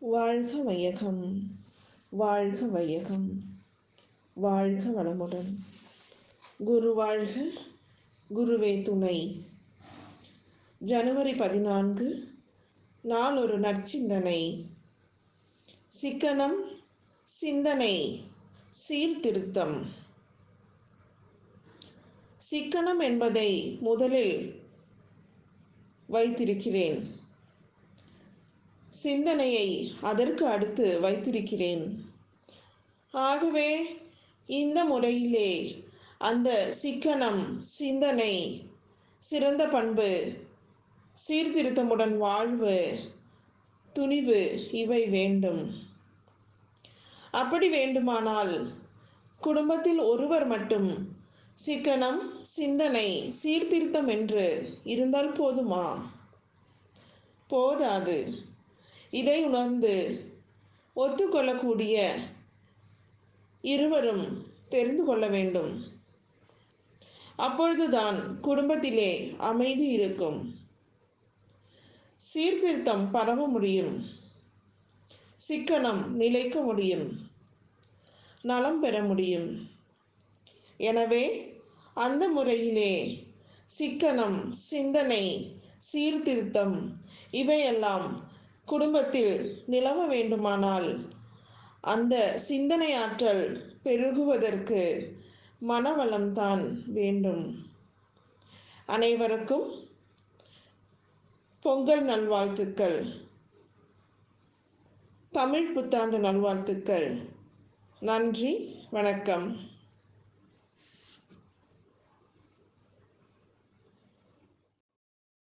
வாழ்க வையகம், வாழ்க வையகம், வாழ்க வளமுடன். குரு வாழ்க, குருவே துணை. ஜனவரி 14 நாளொரு நற்சிந்தனை. சிக்கனம், சிந்தனை, சீர்திருத்தம். சிக்கனம் என்பதை முதலில் வைத்திருக்கிறேன், சிந்தனையை அதற்கு அடுத்து வைத்திருக்கிறேன். ஆகவே இந்த முறையிலே அந்த சிக்கனம், சிந்தனை, சிறந்த பண்பு, சீர்திருத்தமுடன் வாழ்வு, துணிவு இவை வேண்டும். அப்படி வேண்டுமானால் குடும்பத்தில் ஒருவர் மட்டும் சிக்கனம், சிந்தனை, சீர்திருத்தம் என்று இருந்தால் போதுமா? போதாது. இதை உணர்ந்து ஒத்துக்கொள்ளக்கூடிய இருவரும் தெரிந்து கொள்ள வேண்டும். அப்பொழுதுதான் குடும்பத்திலே அமைதி இருக்கும், சீர்திருத்தம் பரவ முடியும், சிக்கனம் நிலைக்க முடியும், நலம் பெற முடியும். எனவே அந்த முறையிலே சிக்கனம், சிந்தனை, சீர்திருத்தம் இவையெல்லாம் குடும்பத்தில் நிலவ வேண்டுமானால் அந்த சிந்தனை ஆற்றல் பெருகுவதற்கு மனவளம்தான் வேண்டும். அனைவருக்கும் பொங்கல் நல்வாழ்த்துக்கள், தமிழ் புத்தாண்டு நல்வாழ்த்துக்கள். நன்றி, வணக்கம்.